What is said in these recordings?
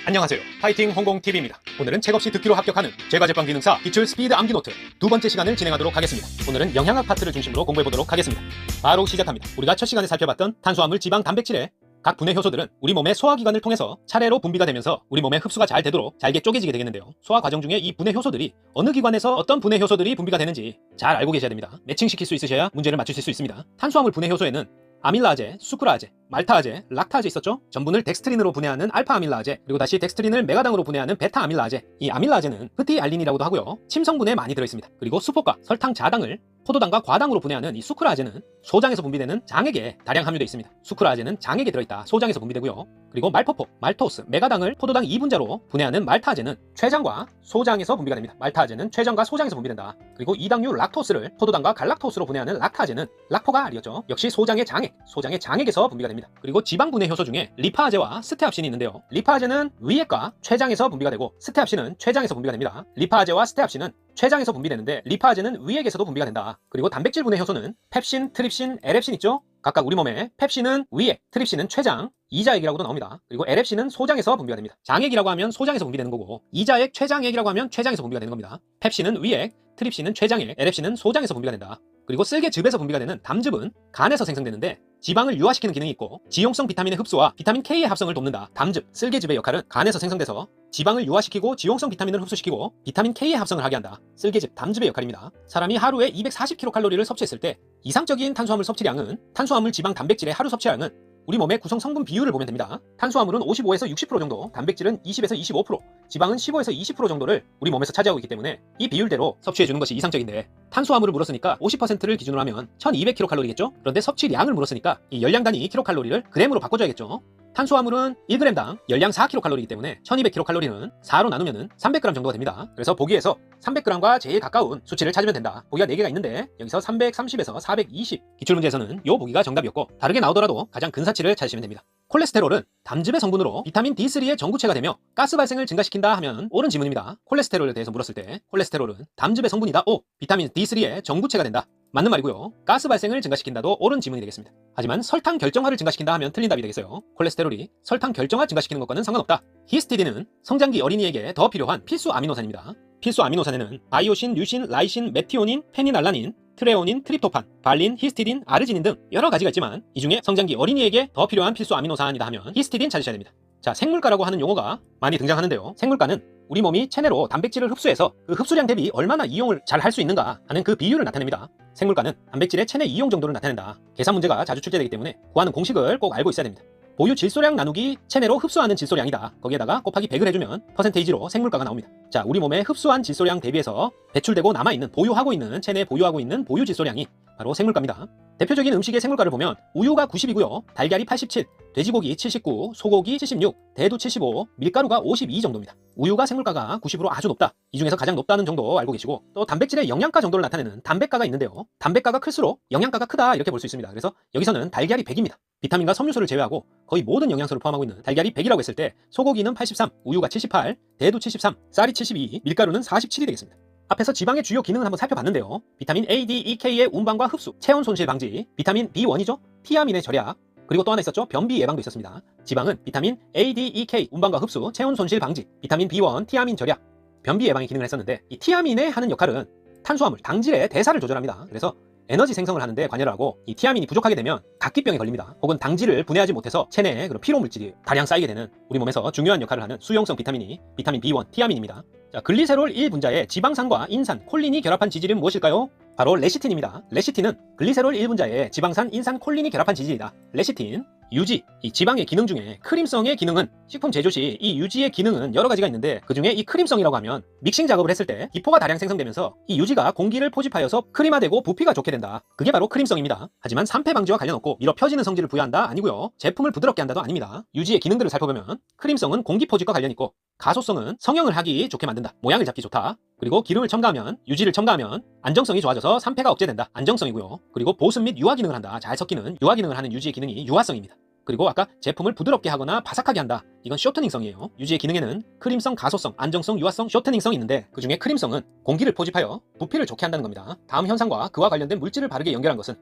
안녕하세요. 파이팅 홍공TV입니다. 오늘은 책없이 듣기로 합격하는 제과제빵 기능사 기출 스피드 암기 노트 두 번째 시간을 진행하도록 하겠습니다. 오늘은 영양학 파트를 중심으로 공부해보도록 하겠습니다. 바로 시작합니다. 우리가 첫 시간에 살펴봤던 탄수화물, 지방, 단백질의 각 분해 효소들은 우리 몸의 소화기관을 통해서 차례로 분비가 되면서 우리 몸에 흡수가 잘 되도록 잘게 쪼개지게 되겠는데요. 소화 과정 중에 이 분해 효소들이 어느 기관에서 어떤 분해 효소들이 분비가 되는지 잘 알고 계셔야 됩니다. 매칭시킬 수 있으셔야 문제를 맞추실 수 있습니다. 탄수화물 분해 효소에는 아밀라아제, 수크라아제, 말타아제, 락타아제 있었죠? 전분을 덱스트린으로 분해하는 알파아밀라아제, 그리고 다시 덱스트린을 메가당으로 분해하는 베타아밀라아제. 이 아밀라아제는 프티알린이라고도 하고요. 침성분에 많이 들어있습니다. 그리고 수포가, 설탕 자당을 포도당과 과당으로 분해하는 이 수크라아제는 소장에서 분비되는 장액에 다량 함유되어 있습니다. 수크라아제는 장액에 들어있다. 소장에서 분비되고요. 그리고 말포포, 말토스, 메가당을 포도당 2분자로 분해하는 말타아제는 췌장과 소장에서 분비가 됩니다. 말타아제는 췌장과 소장에서 분비된다. 그리고 이당류 락토스를 포도당과 갈락토스로 분해하는 락타아제는 락포가 알이었죠. 역시 소장의 장액, 소장의 장액에서 분비가 됩니다. 그리고 지방 분해 효소 중에 리파아제와 스테압신이 있는데요. 리파아제는 위액과 췌장에서 분비가 되고 스테압신은 췌장에서 분비가 됩니다. 리파아제와 스테압신은 췌장에서 분비되는데 리파아제는 위액에서도 분비가 된다. 그리고 단백질 분해 효소는 펩신, 트립신, 에렙신 있죠? 각각 우리 몸에 펩신은 위액, 트립신은 췌장, 이자액이라고도 나옵니다. 그리고 에렙신은 소장에서 분비가 됩니다. 장액이라고 하면 소장에서 분비되는 거고 이자액, 췌장액이라고 하면 췌장에서 분비가 되는 겁니다. 펩신은 위액, 트립신은 췌장액, 에렙신은 소장에서 분비가 된다. 그리고 쓸개즙에서 분비가 되는 담즙은 간에서 생성되는데 지방을 유화시키는 기능이 있고 지용성 비타민의 흡수와 비타민 K의 합성을 돕는다. 담즙, 쓸개즙의 역할은 간에서 생성돼서 지방을 유화시키고 지용성 비타민을 흡수시키고 비타민 K의 합성을 하게 한다. 쓸개즙, 담즙의 역할입니다. 사람이 하루에 240kcal를 섭취했을 때 이상적인 탄수화물 섭취량은 탄수화물, 지방, 단백질의 하루 섭취량은 우리 몸의 구성 성분 비율을 보면 됩니다. 탄수화물은 55에서 60% 정도, 단백질은 20에서 25%, 지방은 15에서 20% 정도를 우리 몸에서 차지하고 있기 때문에 이 비율대로 섭취해주는 것이 이상적인데 탄수화물을 물었으니까 50%를 기준으로 하면 1200kcal겠죠? 그런데 섭취량을 물었으니까 이 열량 단위 kcal를 g으로 바꿔줘야겠죠? 탄수화물은 1g당 열량 4kcal이기 때문에 1200kcal는 4로 나누면 300g 정도가 됩니다. 그래서 보기에서 300g과 제일 가까운 수치를 찾으면 된다. 보기가 4개가 있는데 여기서 330에서 420 기출문제에서는 이 보기가 정답이었고 다르게 나오더라도 가장 근사치를 찾으시면 됩니다. 콜레스테롤은 담즙의 성분으로 비타민 D3의 전구체가 되며 가스 발생을 증가시킨다 하면 옳은 지문입니다. 콜레스테롤에 대해서 물었을 때 콜레스테롤은 담즙의 성분이다. 오! 비타민 D3의 전구체가 된다. 맞는 말이고요. 가스 발생을 증가시킨다도 옳은 지문이 되겠습니다. 하지만 설탕 결정화를 증가시킨다 하면 틀린 답이 되겠어요. 콜레스테롤이 설탕 결정화 증가시키는 것과는 상관없다. 히스티딘은 성장기 어린이에게 더 필요한 필수 아미노산입니다. 필수 아미노산에는 아이오신, 류신, 라이신, 메티오닌, 페닌알라닌, 트레오닌, 트립토판, 발린, 히스티딘, 아르지닌 등 여러 가지가 있지만 이 중에 성장기 어린이에게 더 필요한 필수 아미노산이다 하면 히스티딘 찾으셔야 됩니다. 자, 생물가라고 하는 용어가 많이 등장하는데요. 생물가는 우리 몸이 체내로 단백질을 흡수해서 그 흡수량 대비 얼마나 이용을 잘 할 수 있는가 하는 그 비율을 나타냅니다. 생물가는 단백질의 체내 이용 정도를 나타낸다. 계산 문제가 자주 출제되기 때문에 구하는 공식을 꼭 알고 있어야 됩니다. 보유 질소량 나누기 체내로 흡수하는 질소량이다. 거기에다가 곱하기 100을 해주면 퍼센테이지로 생물가가 나옵니다. 자, 우리 몸에 흡수한 질소량 대비해서 배출되고 남아있는 보유하고 있는 체내에 보유하고 있는 보유 질소량이 바로 생물가입니다. 대표적인 음식의 생물가를 보면 우유가 90이고요. 달걀이 87, 돼지고기 79, 소고기 76, 대두 75, 밀가루가 52 정도입니다. 우유가 생물가가 90으로 아주 높다. 이 중에서 가장 높다는 정도 알고 계시고 또 단백질의 영양가 정도를 나타내는 단백가가 있는데요. 단백가가 클수록 영양가가 크다 이렇게 볼 수 있습니다. 그래서 여기서는 달걀이 100입니다. 비타민과 섬유소를 제외하고 거의 모든 영양소를 포함하고 있는 달걀이 100이라고 했을 때 소고기는 83, 우유가 78, 대두 73, 쌀이 72, 밀가루는 47이 되겠습니다. 앞에서 지방의 주요 기능을 한번 살펴봤는데요. 비타민 A, D, E, K의 운반과 흡수, 체온 손실 방지, 비타민 B1이죠. 티아민의 절약, 그리고 또 하나 있었죠. 변비 예방도 있었습니다. 지방은 비타민 A, D, E, K 운반과 흡수, 체온 손실 방지, 비타민 B1, 티아민 절약, 변비 예방의 기능을 했었는데 이 티아민의 하는 역할은 탄수화물, 당질의 대사를 조절합니다. 그래서 에너지 생성을 하는데 관여를 하고 이 티아민이 부족하게 되면 각기병에 걸립니다. 혹은 당질을 분해하지 못해서 체내에 그런 피로 물질이 다량 쌓이게 되는 우리 몸에서 중요한 역할을 하는 수용성 비타민이 비타민 B1, 티아민입니다. 자, 글리세롤 1분자에 지방산과 인산, 콜린이 결합한 지질은 무엇일까요? 바로 레시틴입니다. 레시틴은 글리세롤 1분자에 지방산, 인산, 콜린이 결합한 지질이다. 레시틴, 유지, 이 지방의 기능 중에 크림성의 기능은 식품 제조 시 이 유지의 기능은 여러 가지가 있는데 그 중에 이 크림성이라고 하면 믹싱 작업을 했을 때 기포가 다량 생성되면서 이 유지가 공기를 포집하여서 크림화되고 부피가 좋게 된다. 그게 바로 크림성입니다. 하지만 산패 방지와 관련 없고 밀어 펴지는 성질을 부여한다 아니고요. 제품을 부드럽게 한다도 아닙니다. 유지의 기능들을 살펴보면 크림성은 공기 포집과 관련 있고 가소성은 성형을 하기 좋게 만든다. 모양을 잡기 좋다. 그리고 기름을 첨가하면, 유지를 첨가하면 안정성이 좋아져서 산패가 억제된다. 안정성이고요. 그리고 보습 및 유화 기능을 한다. 잘 섞이는 유화 기능을 하는 유지의 기능이 유화성입니다. 그리고 아까 제품을 부드럽게 하거나 바삭하게 한다. 이건 쇼트닝성이에요. 유지의 기능에는 크림성, 가소성, 안정성, 유화성, 쇼트닝성이 있는데 그 중에 크림성은 공기를 포집하여 부피를 좋게 한다는 겁니다. 다음 현상과 그와 관련된 물질을 바르게 연결한 것은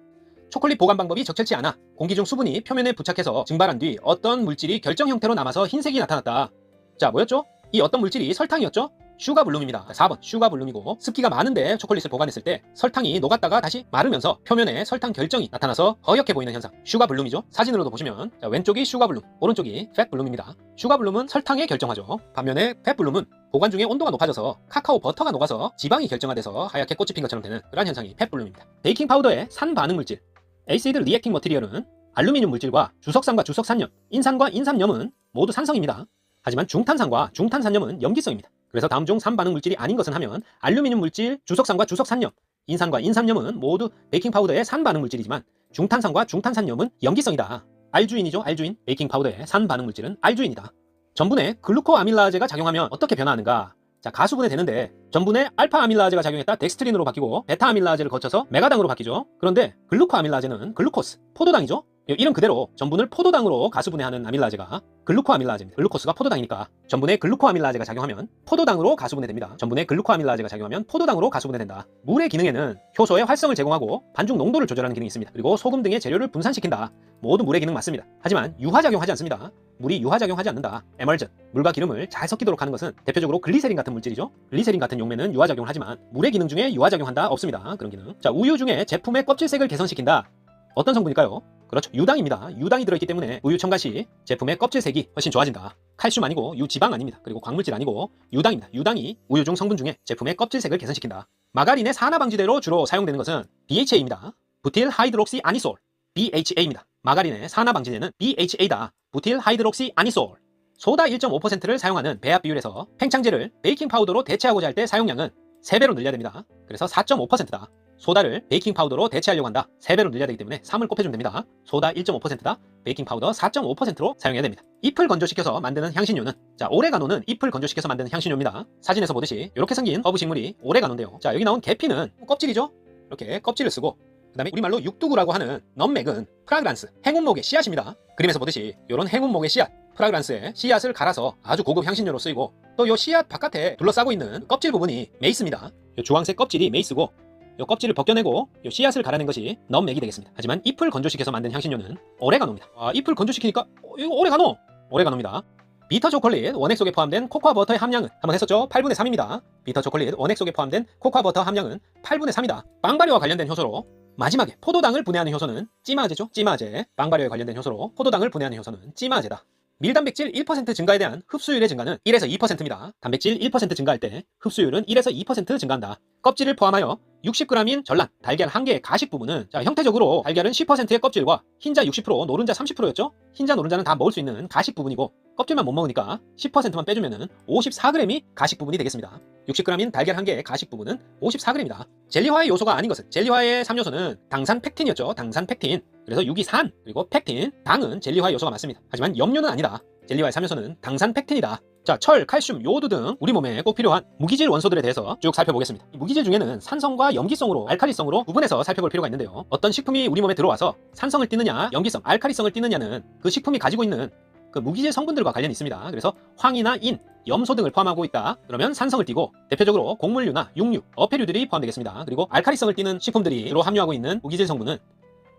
초콜릿 보관 방법이 적절치 않아 공기 중 수분이 표면에 부착해서 증발한 뒤 어떤 물질이 결정 형태로 남아서 흰색이 나타났다. 자, 뭐였죠? 이 어떤 물질이 설탕이었죠? 슈가블룸입니다. 4번 슈가블룸이고, 습기가 많은데 초콜릿을 보관했을 때 설탕이 녹았다가 다시 마르면서 표면에 설탕 결정이 나타나서 허옇게 보이는 현상, 슈가블룸이죠. 사진으로도 보시면 자, 왼쪽이 슈가블룸, 오른쪽이 팻블룸입니다. 슈가블룸은 설탕에 결정하죠. 반면에 팻블룸은 보관 중에 온도가 높아져서 카카오 버터가 녹아서 지방이 결정화돼서 하얗게 꽃이 핀 것처럼 되는 그런 현상이 팻블룸입니다. 베이킹 파우더의 산 반응 물질, 에이시드 리액팅 머티리얼은 알루미늄 물질과 주석산과 주석산염, 인산과 인삼염은 모두 산성입니다. 하지만 중탄산과 중탄산염은 염기성입니다. 그래서 다음 중 산반응 물질이 아닌 것은 하면 알루미늄 물질, 주석산과 주석산염, 인산과 인삼염은 모두 베이킹 파우더의 산반응 물질이지만 중탄산과 중탄산염은 염기성이다. 알주인이죠, 알주인. 베이킹 파우더의 산반응 물질은 알주인이다. 전분에 글루코아밀라제가 작용하면 어떻게 변화하는가? 자, 가수분해 되는데 전분에 알파아밀라제가 작용했다 덱스트린으로 바뀌고 베타아밀라제를 거쳐서 메가당으로 바뀌죠. 그런데 글루코아밀라제는 글루코스, 포도당이죠. 이름 그대로 전분을 포도당으로 가수분해하는 아밀라제가 글루코아밀라제입니다. 글루코스가 포도당이니까 전분에 글루코아밀라제가 작용하면 포도당으로 가수분해됩니다. 전분에 글루코아밀라제가 작용하면 포도당으로 가수분해된다. 물의 기능에는 효소의 활성을 제공하고 반죽 농도를 조절하는 기능이 있습니다. 그리고 소금 등의 재료를 분산시킨다. 모두 물의 기능 맞습니다. 하지만 유화작용하지 않습니다. 물이 유화작용하지 않는다. 에멀전, 물과 기름을 잘 섞이도록 하는 것은 대표적으로 글리세린 같은 물질이죠. 글리세린 같은 용매는 유화작용을 하지만 물의 기능 중에 유화작용한다 없습니다. 그런 기능. 자, 우유 중에 제품의 껍질색을 개선시킨다. 어떤 성분일까요? 그렇죠, 유당입니다. 유당이 들어있기 때문에 우유 첨가 시 제품의 껍질색이 훨씬 좋아진다. 칼슘 아니고 유지방 아닙니다. 그리고 광물질 아니고 유당입니다. 유당이 우유 중 성분 중에 제품의 껍질색을 개선시킨다. 마가린의 산화 방지제로 주로 사용되는 것은 BHA입니다. 부틸 하이드록시 아니솔, BHA입니다. 마가린의 산화 방지제는 BHA다. 부틸 하이드록시 아니솔. 소다 1.5%를 사용하는 배합 비율에서 팽창제를 베이킹 파우더로 대체하고자 할 때 사용량은 3배로 늘려야 됩니다. 그래서 4.5%다. 소다를 베이킹 파우더로 대체하려고 한다. 3배로 늘려야 되기 때문에 3을 곱해주면 됩니다. 소다 1.5%다. 베이킹 파우더 4.5%로 사용해야 됩니다. 잎을 건조시켜서 만드는 향신료는, 자, 오레가노는 잎을 건조시켜서 만드는 향신료입니다. 사진에서 보듯이 이렇게 생긴 허브 식물이 오레가노인데요. 자, 여기 나온 계피는 껍질이죠. 이렇게 껍질을 쓰고, 그 다음에 우리말로 육두구라고 하는 넘맥은 프라그란스, 행운목의 씨앗입니다. 그림에서 보듯이 이런 행운목의 씨앗, 프라그란스에 씨앗을 갈아서 아주 고급 향신료로 쓰이고, 또 이 씨앗 바깥에 둘러싸고 있는 껍질 부분이 메이스입니다. 이 주황색 껍질이 메이스고, 이 껍질을 벗겨내고 이 씨앗을 갈아낸 것이 넘맥이 되겠습니다. 하지만 잎을 건조시켜서 만든 향신료는 오레가노입니다. 잎을 건조시키니까 이거 오레가노! 오레가노입니다. 비터 초콜릿 원액 속에 포함된 코코아 버터의 함량은 한번 했었죠? 8분의 3입니다. 비터 초콜릿 원액 속에 포함된 코코아 버터 함량은 8분의 3이다. 빵 발효와 관련된 효소로 마지막에 포도당을 분해하는 효소는 찌마제죠? 찌마제. 빵 발효에 관련된 효소로 포도당을 분해하는 효소는 찌마제다. 밀단백질 1% 증가에 대한 흡수율의 증가는 1에서 2%입니다. 단백질 1% 증가할 때 흡수율은 1에서 2% 증가한다. 껍질을 포함하여 60g인 전란, 달걀 1개의 가식 부분은, 자, 형태적으로 달걀은 10%의 껍질과 흰자 60%, 노른자 30%였죠? 흰자, 노른자는 다 먹을 수 있는 가식 부분이고 껍질만 못 먹으니까 10%만 빼주면 54g이 가식 부분이 되겠습니다. 60g인 달걀 1개의 가식 부분은 54g이다. 젤리화의 요소가 아닌 것은, 젤리화의 3요소는 당산 팩틴이었죠. 당산 팩틴. 그래서 6이 산, 그리고 팩틴, 당은 젤리화의 요소가 맞습니다. 하지만 염료는 아니다. 젤리화의 3요소는 당산 팩틴이다. 자, 철, 칼슘, 요오드 등 우리 몸에 꼭 필요한 무기질 원소들에 대해서 쭉 살펴보겠습니다. 이 무기질 중에는 산성과 염기성으로, 알칼리성으로 구분해서 살펴볼 필요가 있는데요. 어떤 식품이 우리 몸에 들어와서 산성을 띠느냐, 염기성, 알칼리성을 띠느냐는 그 식품이 가지고 있는 그 무기질 성분들과 관련이 있습니다. 그래서 황이나 인, 염소 등을 포함하고 있다. 그러면 산성을 띠고, 대표적으로 곡물류나 육류, 어패류들이 포함되겠습니다. 그리고 알칼리성을 띠는 식품들이 주로 함유하고 있는 무기질 성분은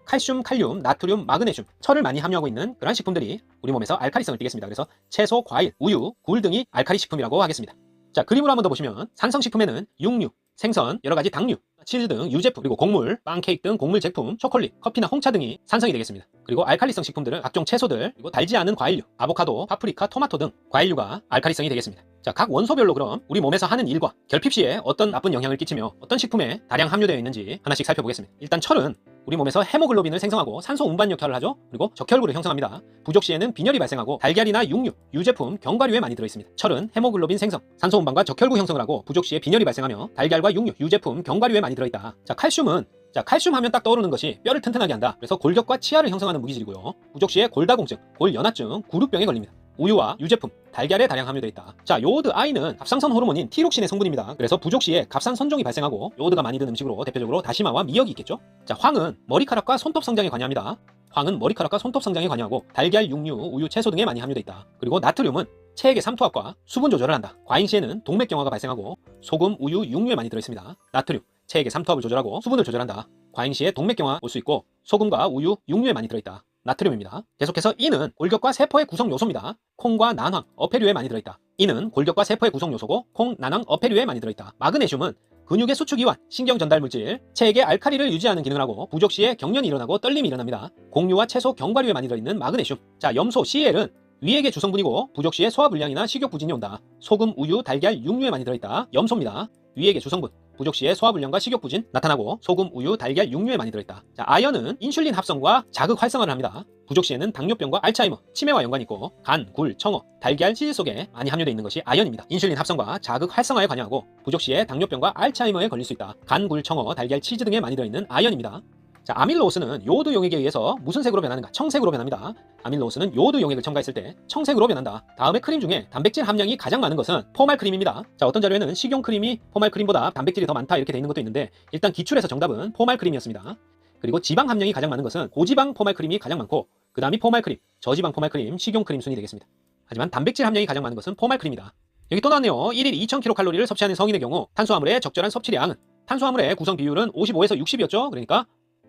칼슘, 칼륨, 나트륨, 마그네슘, 철을 많이 함유하고 있는 그런 식품들이 우리 몸에서 알칼리성을 띠겠습니다. 그래서 채소, 과일, 우유, 굴 등이 알칼리 식품이라고 하겠습니다. 자, 그림으로 한번 더 보시면 산성식품에는 육류, 생선, 여러가지 당류, 치즈 등 유제품, 그리고 곡물, 빵, 케이크 등 곡물 제품, 초콜릿, 커피나 홍차 등이 산성이 되겠습니다. 그리고 알칼리성 식품들은 각종 채소들, 그리고 달지 않은 과일류, 아보카도, 파프리카, 토마토 등 과일류가 알칼리성이 되겠습니다. 자, 각 원소별로 그럼 우리 몸에서 하는 일과 결핍 시에 어떤 나쁜 영향을 끼치며 어떤 식품에 다량 함유되어 있는지 하나씩 살펴보겠습니다. 일단 철은 우리 몸에서 헤모글로빈을 생성하고 산소 운반 역할을 하죠. 그리고 적혈구를 형성합니다. 부족 시에는 빈혈이 발생하고 달걀이나 육류, 유제품, 견과류에 많이 들어있습니다. 철은 헤모글로빈 생성, 산소 운반과 적혈구 형성을 하고 부족 시에 빈혈이 발생하며 달걀과 육류, 유제품, 견과류에 많이 들어있다. 자, 칼슘은, 자, 칼슘 하면 딱 떠오르는 것이 뼈를 튼튼하게 한다. 그래서 골격과 치아를 형성하는 무기질이고요. 부족 시에 골다공증, 골연화증, 구루병에 걸립니다. 우유와 유제품, 달걀에 다량 함유되어 있다. 자, 요오드 I는 갑상선 호르몬인 티록신의 성분입니다. 그래서 부족 시에 갑상선종이 발생하고 요오드가 많이 든 음식으로 대표적으로 다시마와 미역이 있겠죠. 자, 황은 머리카락과 손톱 성장에 관여합니다. 황은 머리카락과 손톱 성장에 관여하고 달걀, 육류, 우유, 채소 등에 많이 함유되어 있다. 그리고 나트륨은 체액의 삼투압과 수분 조절을 한다. 과잉 시에는 동맥경화가 발생하고 소금, 우유, 육류에 많이 들어있습니다. 나트륨, 체액의 삼투압을 조절하고 수분을 조절한다. 과잉 시에 동맥경화 올 수 있고 소금과 우유, 육류에 많이 들어있다. 나트륨입니다. 계속해서 이는 골격과 세포의 구성 요소입니다. 콩과 난황, 어패류에 많이 들어있다. 이는 골격과 세포의 구성 요소고 콩, 나낭, 어패류에 많이 들어있다. 마그네슘은 근육의 수축이완, 신경 전달 물질, 체액의 알칼리를 유지하는 기능을 하고 부족 시에 경련이 일어나고 떨림이 일어납니다. 곡류와 채소, 견과류에 많이 들어있는 마그네슘. 자, 염소 CL은 위액의 주성분이고 부족 시에 소화불량이나 식욕부진이 온다. 소금, 우유, 달걀, 육류에 많이 들어있다. 염소입니다. 위액의 주성분. 부족 시에 소화불량과 식욕부진 나타나고 소금, 우유, 달걀, 육류에 많이 들어있다. 자, 아연은 인슐린 합성과 자극 활성화를 합니다. 부족 시에는 당뇨병과 알츠하이머, 치매와 연관이 있고 간, 굴, 청어, 달걀, 치즈 속에 많이 함유되어 있는 것이 아연입니다. 인슐린 합성과 자극 활성화에 관여하고 부족 시에 당뇨병과 알츠하이머에 걸릴 수 있다. 간, 굴, 청어, 달걀, 치즈 등에 많이 들어있는 아연입니다. 자, 아밀로오스는 요오드 용액에 의해서 무슨 색으로 변하는가? 청색으로 변합니다. 아밀로오스는 요오드 용액을 첨가했을 때 청색으로 변한다. 다음에 크림 중에 단백질 함량이 가장 많은 것은 포말크림입니다. 자, 어떤 자료에는 식용 크림이 포말크림보다 단백질이 더 많다 이렇게 되어 있는 것도 있는데 일단 기출에서 정답은 포말크림이었습니다. 그리고 지방 함량이 가장 많은 것은 고지방 포말크림이 가장 많고 그 다음이 포말크림, 저지방 포말크림, 식용크림 순이 되겠습니다. 하지만 단백질 함량이 가장 많은 것은 포말크림이다. 여기 또 나왔네요. 1일 2000kcal를 섭취하는 성인의 경우 탄수화물의 적절한 섭취량은 탄수화물의 구성 비율은 55에서 60이었죠. 그러니까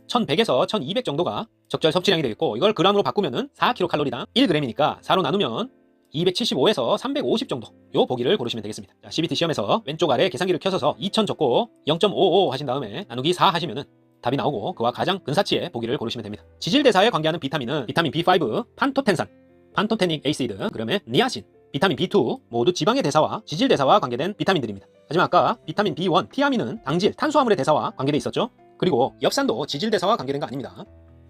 1100에서 1200 정도가 적절 섭취량이 되겠고 이걸 g으로 바꾸면은 4kcal당 1g이니까 4로 나누면 275에서 350 정도 요 보기를 고르시면 되겠습니다. 자, CBT 시험에서 왼쪽 아래 계산기를 켜서서 2000 적고 0.55 하신 다음에 나누기 4 하시면은 답이 나오고 그와 가장 근사치의 보기를 고르시면 됩니다. 지질대사에 관계하는 비타민은 비타민 B5, 판토텐산, 판토테닉 에이시드, 그다음에 니아신, 비타민 B2 모두 지방의 대사와 지질대사와 관계된 비타민들입니다. 하지만 아까 비타민 B1, 티아민은 당질, 탄수화물의 대사와 관계돼 있었죠. 그리고 엽산도 지질대사와 관계된 거 아닙니다.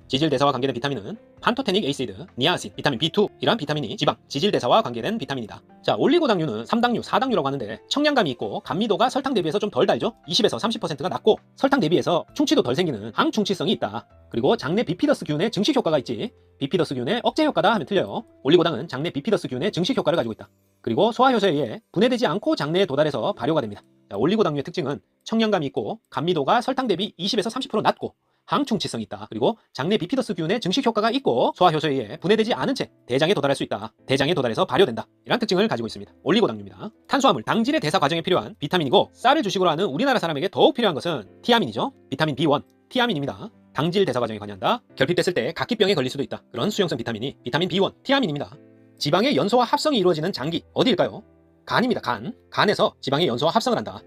지질대사와 관계된 비타민은 판토테닉 에이시드, 니아신, 비타민 B2 이러한 비타민이 지방, 지질대사와 관계된 비타민이다. 자, 올리고당류는 3당류, 4당류라고 하는데 청량감이 있고 감미도가 설탕 대비해서 좀 덜 달죠? 20에서 30%가 낮고 설탕 대비해서 충치도 덜 생기는 항충치성이 있다. 그리고 장내 비피더스균의 증식 효과가 있지. 비피더스균의 억제 효과다 하면 틀려요. 올리고당은 장내 비피더스균의 증식 효과를 가지고 있다. 그리고 소화효소에 의해 분해되지 않고 장내에 도달해서 발효가 됩니다. 자, 올리고당류의 특징은 청량감이 있고 감미도가 설탕 대비 20에서 30% 낮고 항충치성이 있다. 그리고 장내 비피더스균의 증식 효과가 있고 소화효소에 의해 분해되지 않은 채 대장에 도달할 수 있다. 대장에 도달해서 발효된다. 이런 특징을 가지고 있습니다. 올리고당류입니다. 탄수화물, 당질의 대사 과정에 필요한 비타민이고 쌀을 주식으로 하는 우리나라 사람에게 더욱 필요한 것은 티아민이죠. 비타민 B1, 티아민입니다. 당질 대사 과정에 관여한다. 결핍됐을 때 각기병에 걸릴 수도 있다. 그런 수용성 비타민이 비타민 B1, 티아민입니다. 지방의 연소와 합성이 이루어지는 장기 어디일까요? 간입니다. 간. 간에서 지방의 연소와 합성을 한다.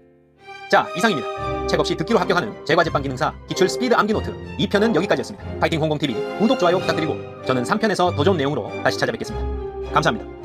자, 이상입니다. 책 없이 듣기로 합격하는 제과제빵 기능사 기출 스피드 암기노트 2편은 여기까지였습니다. 파이팅 홍콩TV 구독, 좋아요 부탁드리고 저는 3편에서 더 좋은 내용으로 다시 찾아뵙겠습니다. 감사합니다.